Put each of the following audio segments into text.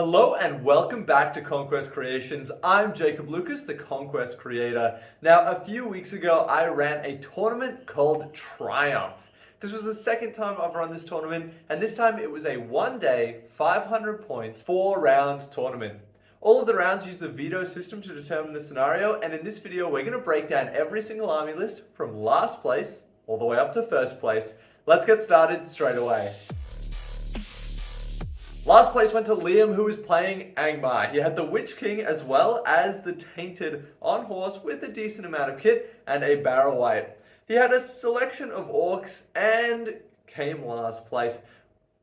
Hello and welcome back to Conquest Creations. I'm Jacob Lucas, the Conquest Creator. Now, a few weeks ago, I ran a tournament called Triumph. This was the second time I've run this tournament, and this time it was a one-day, 500 points, 4-round tournament. All of the rounds use the veto system to determine the scenario, and in this video, we're going to break down every single army list from last place all the way up to first place. Let's get started straight away. Last place went to Liam, who was playing Angmar. He had the Witch King as well as the Tainted on horse with a decent amount of kit and a Barrow White. He had a selection of orcs and came last place.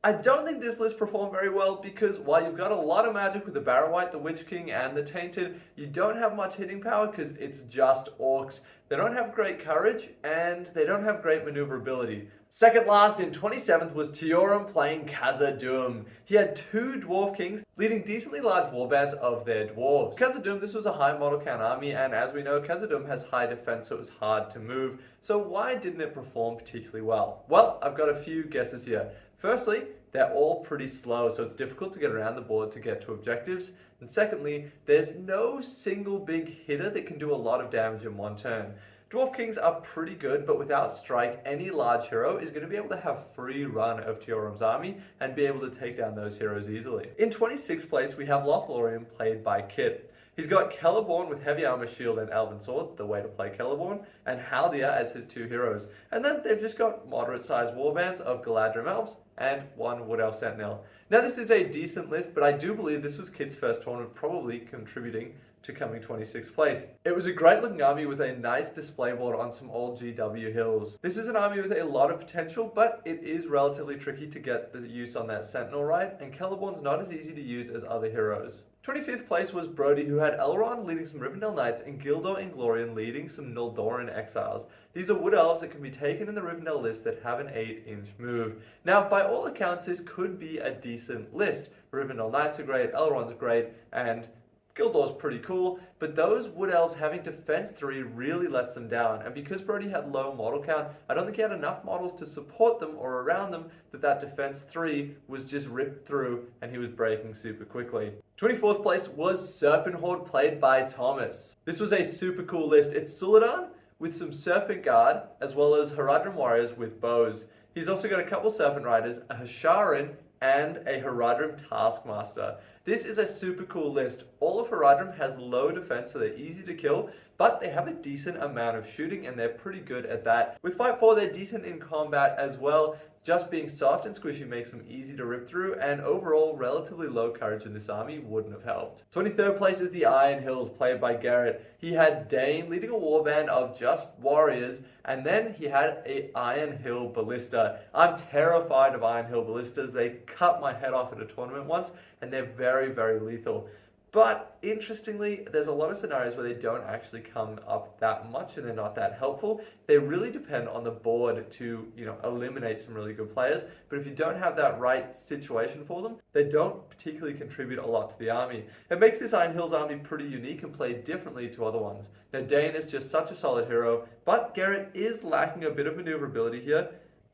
I don't think this list performed very well because while you've got a lot of magic with the Barrow White, the Witch King and the Tainted, you don't have much hitting power because it's just orcs. They don't have great courage and they don't have great maneuverability. Second last in 27th was Tyrone playing Kazad Dum. He had two Dwarf Kings leading decently large warbands of their dwarves. Kazad Dum, this was a high model count army, and as we know, Kazad Dum has high defense, so it was hard to move. So why didn't it perform particularly well? Well, I've got a few guesses here. Firstly, they're all pretty slow, so it's difficult to get around the board to get to objectives. And secondly, there's no single big hitter that can do a lot of damage in one turn. Dwarf Kings are pretty good, but without strike, any large hero is going to be able to have free run of Tioram's army and be able to take down those heroes easily. In 26th place, we have Lothlorien played by Kit. He's got Celeborn with heavy armor, shield, and elven sword, the way to play Celeborn, and Haldia as his two heroes. And then they've just got moderate-sized warbands of Galadrim elves and one Wood Elf Sentinel. Now this is a decent list, but I do believe this was Kit's first tournament, probably contributing to coming 26th place. It was a great looking army with a nice display board on some old GW hills. This is an army with a lot of potential, but it is relatively tricky to get the use on that Sentinel right, and Celeborn's not as easy to use as other heroes. 25th place was Brodie, who had Elrond leading some Rivendell Knights and Guldur and Glorian leading some Noldoran Exiles. These are Wood Elves that can be taken in the Rivendell list that have an 8-inch move. Now, by all accounts, this could be a decent list. Rivendell Knights are great, Elrond's great, and Gildor's pretty cool, but those Wood Elves having Defense 3 really lets them down, and because Brodie had low model count, I don't think he had enough models to support them or around them that Defense 3 was just ripped through and he was breaking super quickly. 24th place was Serpent Horde played by Thomas. This was a super cool list. It's Suladan with some Serpent Guard as well as Haradrim warriors with bows. He's also got a couple Serpent Riders, a Hasharin, and a Haradrim Taskmaster. This is a super cool list. All of Haradrim has low defense, so they're easy to kill, but they have a decent amount of shooting and they're pretty good at that. With Fight 4, they're decent in combat as well. Just being soft and squishy makes them easy to rip through, and overall, relatively low courage in this army wouldn't have helped. 23rd place is the Iron Hills, played by Gerit. He had Dane leading a warband of just warriors, and then he had an Iron Hill Ballista. I'm terrified of Iron Hill Ballistas. They cut my head off at a tournament once, and they're very, very lethal. But interestingly, there's a lot of scenarios where they don't actually come up that much and they're not that helpful. They really depend on the board to, eliminate some really good players. But if you don't have that right situation for them, they don't particularly contribute a lot to the army. It makes this Iron Hills army pretty unique and played differently to other ones. Now, Dane is just such a solid hero, but Gerit is lacking a bit of maneuverability here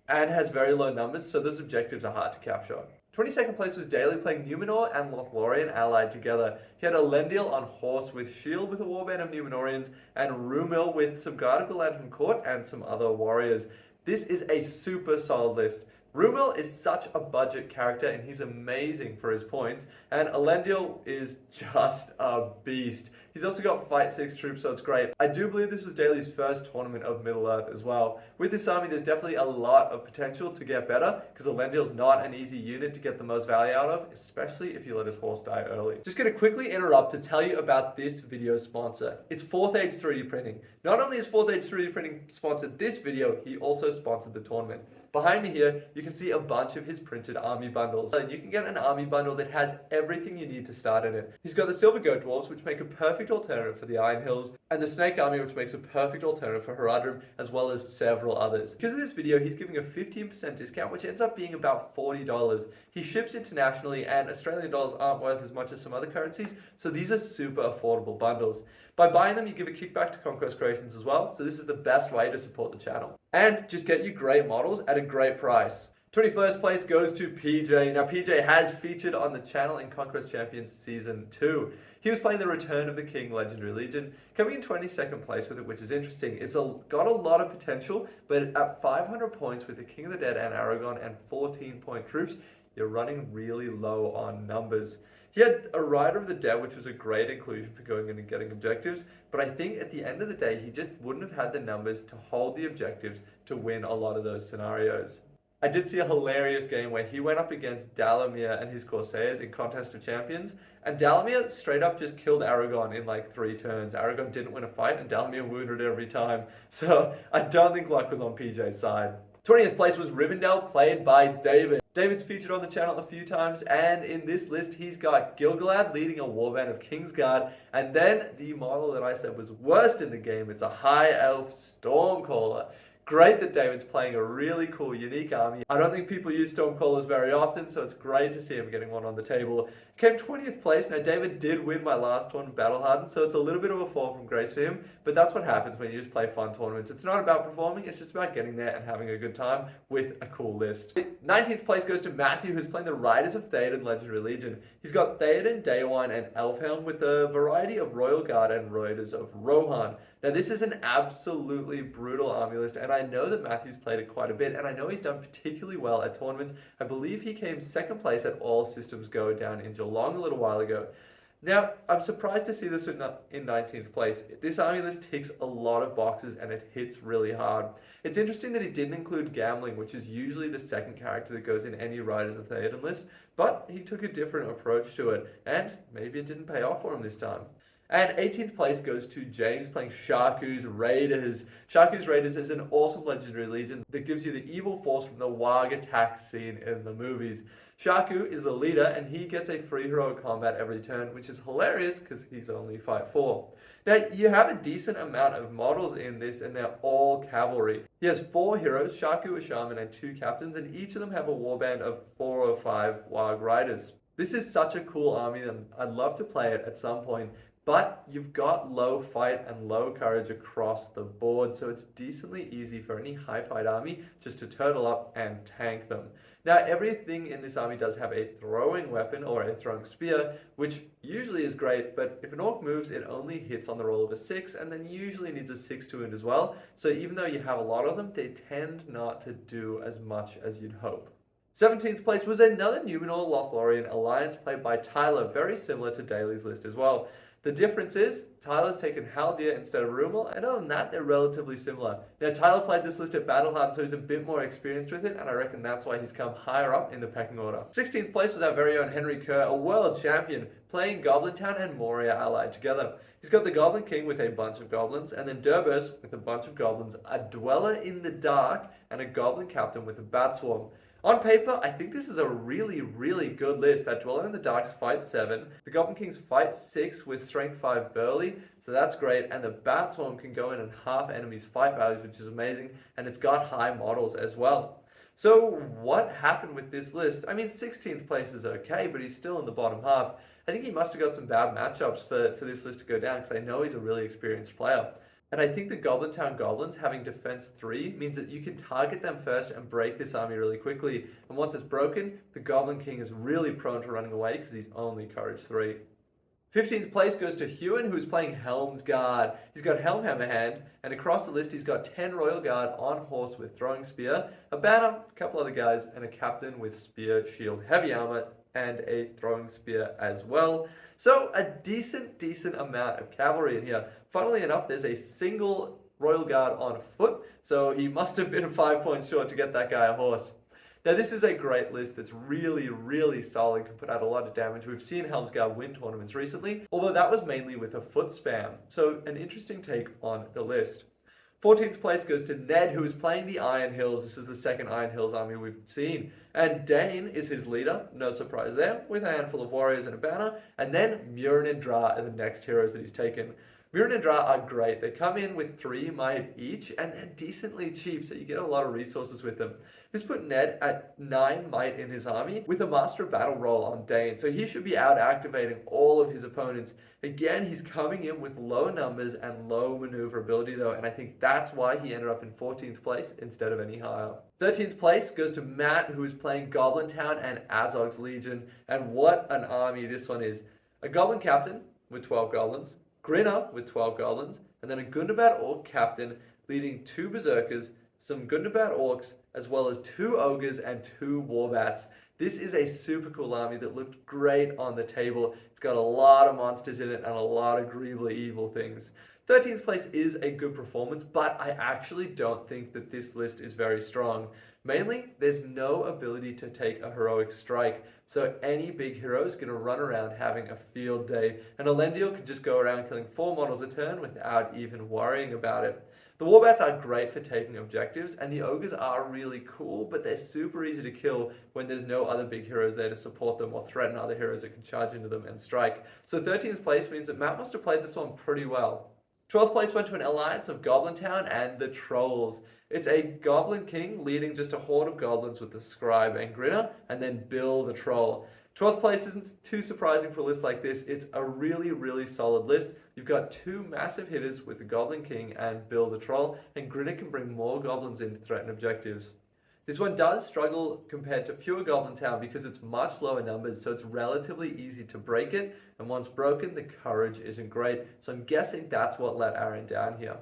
and has very low numbers, so those objectives are hard to capture. 22nd place was Daley playing Numenor and Lothlorien allied together. He had Elendil on horse with shield with a warband of Numenorians and Rumil with some Guard of Galadrim Court and some other warriors. This is a super solid list. Rumil is such a budget character and he's amazing for his points, and Elendil is just a beast. He's also got Fight 6 troops, so it's great. I do believe this was Daley's first tournament of Middle-earth as well. With this army, there's definitely a lot of potential to get better, because Elendil's not an easy unit to get the most value out of, especially if you let his horse die early. Just going to quickly interrupt to tell you about this video's sponsor. It's 4th Age 3D Printing. Not only is 4th Age 3D Printing sponsored this video, he also sponsored the tournament. Behind me here, you can see a bunch of his printed army bundles. And you can get an army bundle that has everything you need to start in it. He's got the Silver Goat Dwarves, which make a perfect alternative for the Iron Hills, and the Snake Army, which makes a perfect alternative for Haradrim, as well as several others. Because of this video, he's giving a 15% discount, which ends up being about $40. He ships internationally, and Australian dollars aren't worth as much as some other currencies, so these are super affordable bundles. By buying them, you give a kickback to Conquest Creations as well, so this is the best way to support the channel. And just get you great models at a great price. 21st place goes to PJ. Now, PJ has featured on the channel in Conquest Champions Season 2. He was playing the Return of the King Legendary Legion, coming in 22nd place with it, which is interesting. It's got a lot of potential, but at 500 points with the King of the Dead and Aragon and 14-point troops, you're running really low on numbers. He had a Rider of the Dead, which was a great inclusion for going in and getting objectives, but I think at the end of the day, he just wouldn't have had the numbers to hold the objectives to win a lot of those scenarios. I did see a hilarious game where he went up against Daley and his Corsairs in Contest of Champions, and Daley straight up just killed Aragon in like 3 turns. Aragon didn't win a fight, and Daley wounded it every time. So I don't think luck was on PJ's side. 20th place was Rivendell, played by David. David's featured on the channel a few times, and in this list, he's got Gilgalad leading a warband of Kingsguard, and then the model that I said was worst in the game, it's a High Elf Stormcaller. Great that David's playing a really cool, unique army. I don't think people use Stormcallers very often, so it's great to see him getting one on the table. Came 20th place. Now, David did win my last one, Battle Hardened, so it's a little bit of a fall from grace for him, but that's what happens when you just play fun tournaments. It's not about performing, it's just about getting there and having a good time with a cool list. 19th place goes to Matthew, who's playing the Riders of Theoden Legendary Legion. He's got Theoden, Daywine, and Elfhelm with a variety of Royal Guard and Riders of Rohan. Now, this is an absolutely brutal army list, and I know that Matthew's played it quite a bit, and I know he's done particularly well at tournaments. I believe he came 2nd place at All Systems Go down in Geelong a little while ago. Now, I'm surprised to see this in 19th place. This army list ticks a lot of boxes, and it hits really hard. It's interesting that he didn't include Gambling, which is usually the second character that goes in any Riders of Theoden list, but he took a different approach to it, and maybe it didn't pay off for him this time. And 18th place goes to James playing Sharku's Raiders. Sharku's Raiders is an awesome legendary legion that gives you the evil force from the Warg attack scene in the movies. Sharku is the leader, and he gets a free heroic combat every turn, which is hilarious because he's only fight 4. Now, you have a decent amount of models in this, and they're all cavalry. He has 4 heroes, Sharku, a shaman, and 2 captains, and each of them have a warband of 4 or 5 Warg riders. This is such a cool army, and I'd love to play it at some point. But you've got low fight and low courage across the board, so it's decently easy for any high fight army just to turtle up and tank them. Now, everything in this army does have a throwing weapon or a throwing spear, which usually is great, but if an orc moves, it only hits on the roll of a 6, and then usually needs a 6 to wound as well. So even though you have a lot of them, they tend not to do as much as you'd hope. 17th place was another Numenor Lothlorien alliance played by Tyler, very similar to Daley's list as well. The difference is, Tyler's taken Haldir instead of Rumel, and other than that, they're relatively similar. Now, Tyler played this list at Battle Hardened, so he's a bit more experienced with it, and I reckon that's why he's come higher up in the pecking order. 16th place was our very own Henry Kerr, a world champion, playing Goblin Town and Moria allied together. He's got the Goblin King with a bunch of goblins, and then Durbers with a bunch of goblins, a Dweller in the Dark, and a Goblin Captain with a Bat Swarm. On paper, I think this is a really, really good list. That Dweller in the Dark's fight 7, the Goblin King's fight 6 with strength 5 burly, so that's great, and the Bat Swarm can go in and half enemies' fight values, which is amazing, and it's got high models as well. So what happened with this list? I mean, 16th place is okay, but he's still in the bottom half. I think he must have got some bad matchups for this list to go down, because I know he's a really experienced player. And I think the Goblin Town Goblins having defense 3 means that you can target them first and break this army really quickly. And once it's broken, the Goblin King is really prone to running away because he's only courage 3. 15th place goes to Huon, who's playing Helm's Guard. He's got Helm Hammerhand, and across the list he's got 10 Royal Guard on horse with throwing spear, a banner, a couple other guys, and a captain with spear, shield, heavy armor, and a throwing spear as well. So a decent amount of cavalry in here. Funnily enough, there's a single Royal Guard on foot, so he must have been 5 points short to get that guy a horse. Now, this is a great list that's really, really solid, can put out a lot of damage. We've seen Helmsguard win tournaments recently, although that was mainly with a foot spam. So an interesting take on the list. 14th place goes to Ned, who is playing the Iron Hills. This is the second Iron Hills army we've seen. And Dane is his leader, no surprise there, with a handful of warriors and a banner. And then Murin and Dra are the next heroes that he's taken. Mirren and Dra are great. They come in with 3 might each, and they're decently cheap, so you get a lot of resources with them. This put Ned at 9 might in his army, with a Master of Battle roll on Dane, so he should be out activating all of his opponents. Again, he's coming in with low numbers and low maneuverability though, and I think that's why he ended up in 14th place instead of any higher. 13th place goes to Matt, who is playing Goblin Town and Azog's Legion, and what an army this one is. A Goblin Captain with 12 Goblins, Grinner with 12 Goblins, and then a Gundabad Orc Captain leading 2 Berserkers, some Gundabad Orcs, as well as 2 Ogres and 2 Warbats. This is a super cool army that looked great on the table. It's got a lot of monsters in it and a lot of greebly evil things. 13th place is a good performance, but I actually don't think that this list is very strong. Mainly, there's no ability to take a heroic strike, so any big hero is going to run around having a field day, and Elendil could just go around killing 4 models a turn without even worrying about it. The Warbats are great for taking objectives, and the Ogres are really cool, but they're super easy to kill when there's no other big heroes there to support them or threaten other heroes that can charge into them and strike. So 13th place means that Matt must have played this one pretty well. 12th place went to an alliance of Goblin Town and the Trolls. It's a Goblin King leading just a horde of goblins with the Scribe and Grinner, and then Bill the Troll. 12th place isn't too surprising for a list like this. It's a really solid list. You've got 2 massive hitters with the Goblin King and Bill the Troll, and Grinner can bring more goblins in to threaten objectives. This one does struggle compared to pure Goblin Town because it's much lower numbers, so it's relatively easy to break it, and once broken, the courage isn't great, so I'm guessing that's what let Aaron down here.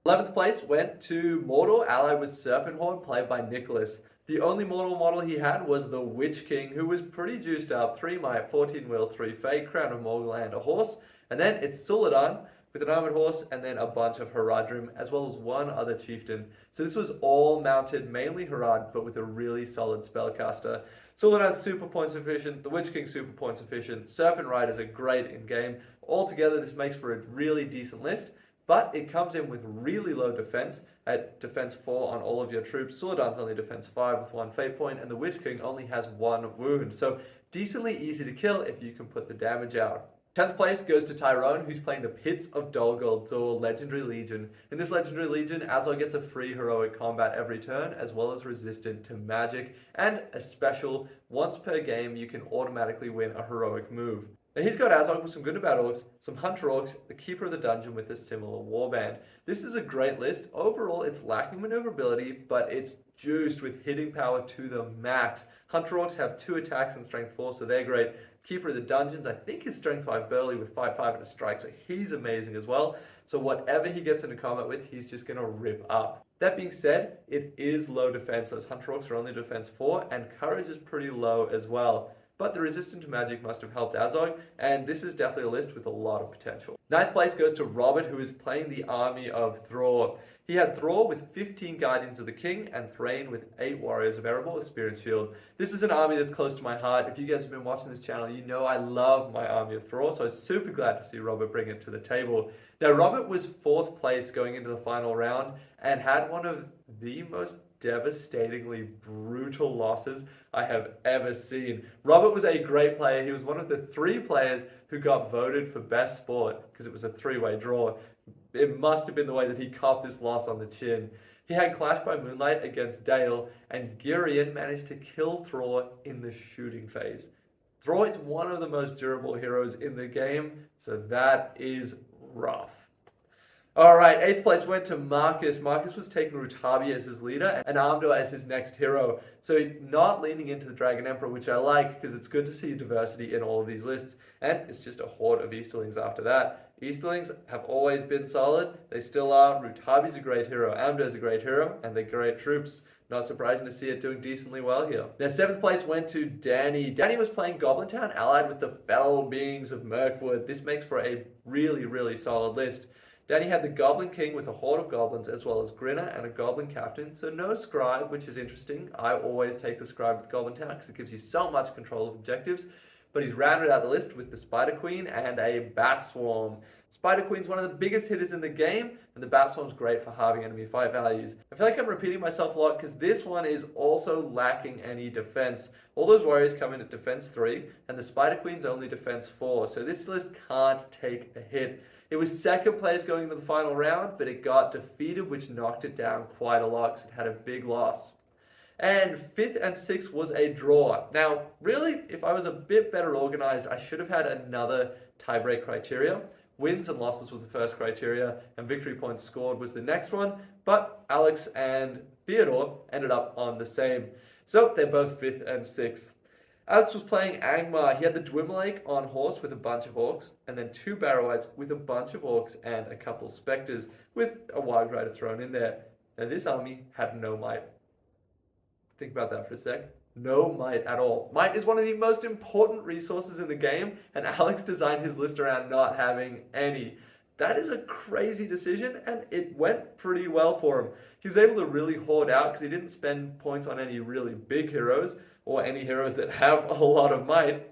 11th place went to Mordor, allied with Serpent Horde, played by Nicholas. The only Mordor model he had was the Witch King, who was pretty juiced up, 3 might, 14 will, 3 fake, Crown of Morgul, and a horse. And then it's Suladan, with an armored horse, and then a bunch of Haradrim, as well as 1 other chieftain. So this was all mounted, mainly Harad, but with a really solid spellcaster. Suladan's super points efficient, the Witch King's super points efficient, Serpent Riders are great in-game. Altogether, this makes for a really decent list, but it comes in with really low defense, at defense 4 on all of your troops. Suladan's only defense 5 with 1 fate point, and the Witch King only has 1 wound. So decently easy to kill if you can put the damage out. 10th place goes to Tyrone, who's playing the Pits of Dol Guldur Legendary Legion. In this Legendary Legion, Azog gets a free heroic combat every turn, as well as resistant to magic, and a special, once per game you can automatically win a heroic move. Now he's got Azog with some Gundabad Orcs, some Hunter Orcs, the Keeper of the Dungeon with a similar warband. This is a great list. Overall, it's lacking maneuverability, but it's juiced with hitting power to the max. Hunter Orcs have 2 attacks and strength 4, so they're great. Keeper of the Dungeons, I think is strength 5 burly with 5/5 and a strike, so he's amazing as well. So whatever he gets into combat with, he's just going to rip up. That being said, it is low defense. Those Hunter Orcs are only defense 4, and courage is pretty low as well. But the resistance to magic must have helped Azog, and this is definitely a list with a lot of potential. 9th place goes to Robert, who is playing the army of Thror. He had Thror with 15 Guardians of the King and Thrain with 8 Warriors of Erebor with Spear and Shield. This is an army that's close to my heart. If you guys have been watching this channel, you know I love my army of Thror, so I was super glad to see Robert bring it to the table. Now, Robert was 4th place going into the final round and had one of the most devastatingly brutal losses I have ever seen. Robert was a great player. He was one of the 3 players who got voted for best sport because it was a 3-way draw. It must have been the way that he copped this loss on the chin. He had Clash by Moonlight against Dale, and Gerit managed to kill Thror in the shooting phase. Thror is one of the most durable heroes in the game, so that is rough. Alright, 8th place went to Marcus. Marcus was taking Rutabi as his leader and Armdor as his next hero. So not leaning into the Dragon Emperor, which I like because it's good to see diversity in all of these lists. And it's just a horde of Easterlings after that. Easterlings have always been solid. They still are. Rutabi's a great hero, Armdor's a great hero, and they're great troops. Not surprising to see it doing decently well here. Now, 7th place went to Danny. Danny was playing Goblin Town, allied with the Fell Beings of Mirkwood. This makes for a really solid list. Danny had the Goblin King with a horde of goblins, as well as Grinner and a Goblin Captain, so no Scribe, which is interesting. I always take the Scribe with Goblin Town because it gives you so much control of objectives, but he's rounded out the list with the Spider Queen and a Bat Swarm. Spider Queen's one of the biggest hitters in the game, and the Bat Swarm's great for halving enemy fight values. I feel like I'm repeating myself a lot because this one is also lacking any defense. All those warriors come in at defense 3, and the Spider Queen's only defense 4, so this list can't take a hit. It was second place going into the final round, but it got defeated, which knocked it down quite a lot because it had a big loss. And 5th and 6th was a draw. Now, really, if I was a bit better organized, I should have had another tiebreak criteria. Wins and losses was the first criteria, and victory points scored was the next one, but Alex and Theodore ended up on the same. So they're both 5th and 6th. Alex was playing Angmar. He had the Dwimmerlake on horse with a bunch of orcs, and then 2 Barrow-wights with a bunch of orcs and a couple specters with a Wild Rider thrown in there. Now this army had no might. Think about that for a sec. No might at all. Might is one of the most important resources in the game, and Alex designed his list around not having any. That is a crazy decision, and it went pretty well for him. He was able to really hoard out because he didn't spend points on any really big heroes or any heroes that have a lot of might.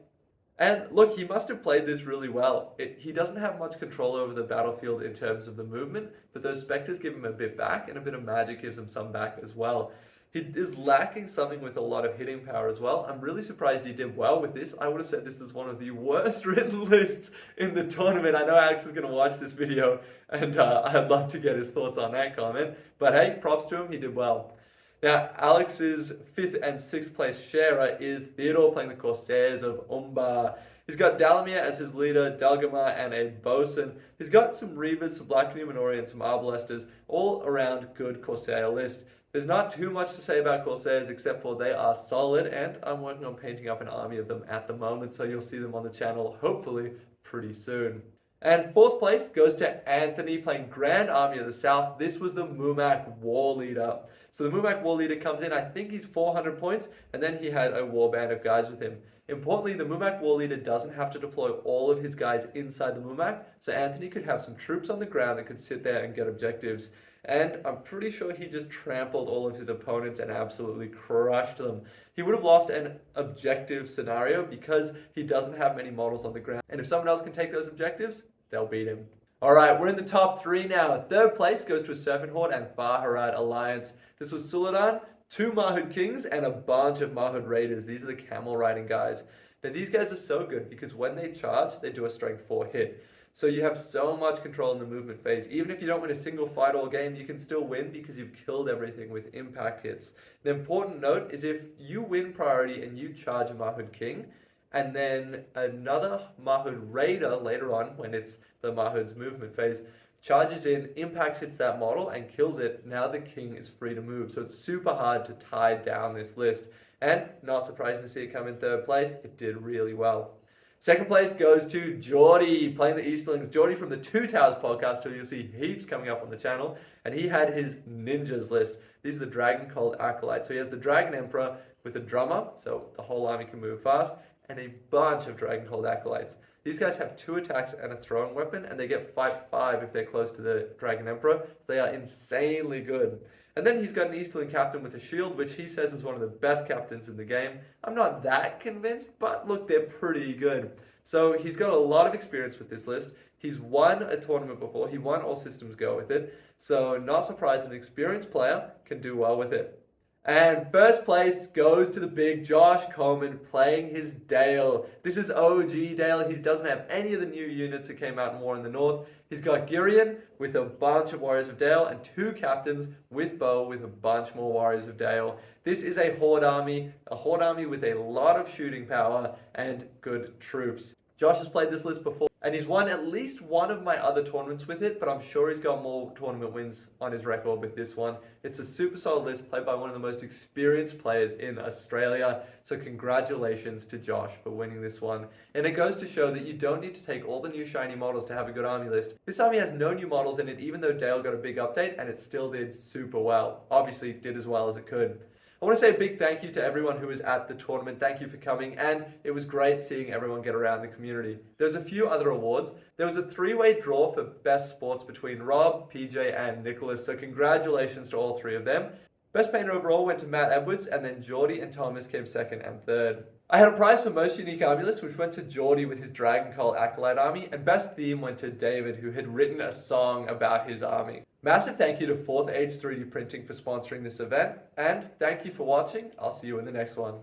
And look, he must have played this really well. He doesn't have much control over the battlefield in terms of the movement, but those specters give him a bit back, and a bit of magic gives him some back as well. He is lacking something with a lot of hitting power as well. I'm really surprised he did well with this. I would have said this is one of the worst written lists in the tournament. I know Alex is going to watch this video, and I'd love to get his thoughts on that comment. But hey, props to him, he did well. Now, Alex's 5th and 6th place sharer is Theodore playing the Corsairs of Umba. He's got Dalamir as his leader, Delgamar, and a bosun. He's got some Reavers, some Black Numenor, and some Arbalesters, all around good Corsair list. There's not too much to say about Corsairs except for they are solid, and I'm working on painting up an army of them at the moment, so you'll see them on the channel hopefully pretty soon. And 4th place goes to Anthony playing Grand Army of the South. This was the Mumak War Leader. So the Mumak War Leader comes in, I think he's 400 points, and then he had a warband of guys with him. Importantly, the Mumak War Leader doesn't have to deploy all of his guys inside the Mumak, so Anthony could have some troops on the ground that could sit there and get objectives. And I'm pretty sure he just trampled all of his opponents and absolutely crushed them. He would have lost an objective scenario because he doesn't have many models on the ground. And if someone else can take those objectives, they'll beat him. Alright, we're in the top 3 now. 3rd place goes to a Serpent Horde and Harad Alliance. This was Suladan, 2 Mahud Kings, and a bunch of Mahud Raiders. These are the camel riding guys. Now these guys are so good because when they charge, they do a strength 4 hit. So you have so much control in the movement phase. Even if you don't win a single fight all game, you can still win because you've killed everything with impact hits. The important note is if you win priority and you charge a Mahud King, and then another Mahud Raider later on, when it's the Mahud's movement phase, charges in, impact hits that model and kills it, now the king is free to move. So it's super hard to tie down this list. And not surprising to see it come in 3rd place, it did really well. 2nd place goes to Jordy, playing the Easterlings. Jordy from the Two Towers podcast, who you'll see heaps coming up on the channel. And he had his ninjas list. These are the Dragon called Acolytes. So he has the Dragon Emperor with a drummer, so the whole army can move fast, and a bunch of Dragon called Acolytes. These guys have 2 attacks and a throwing weapon, and they get fight 5 if they're close to the Dragon Emperor. So they are insanely good. And then he's got an Easterling captain with a shield, which he says is one of the best captains in the game. I'm not that convinced, but look, they're pretty good. So he's got a lot of experience with this list. He's won a tournament before. He won All Systems Go with it. So not surprised an experienced player can do well with it. And 1st place goes to the big Josh Coleman playing his Dale. This is OG Dale. He doesn't have any of the new units that came out more in the north. He's got Girion with a bunch of Warriors of Dale and 2 captains with Bow with a bunch more Warriors of Dale. This is a Horde army with a lot of shooting power and good troops. Josh has played this list before, and he's won at least one of my other tournaments with it, but I'm sure he's got more tournament wins on his record with this one. It's a super solid list played by one of the most experienced players in Australia, so congratulations to Josh for winning this one. And it goes to show that you don't need to take all the new shiny models to have a good army list. This army has no new models in it, even though Dale got a big update, and it still did super well. Obviously, it did as well as it could. I want to say a big thank you to everyone who was at the tournament. Thank you for coming, and it was great seeing everyone get around the community. There's a few other awards. There was a 3-way draw for best sports between Rob, PJ, and Nicholas, so congratulations to all 3 of them. Best painter overall went to Matt Edwards, and then Jordy and Thomas came 2nd and 3rd. I had a prize for most unique army list, which went to Jordy with his Dragon Cult Acolyte army, and best theme went to David, who had written a song about his army. Massive thank you to 4th Age 3D Printing for sponsoring this event, and thank you for watching. I'll see you in the next one.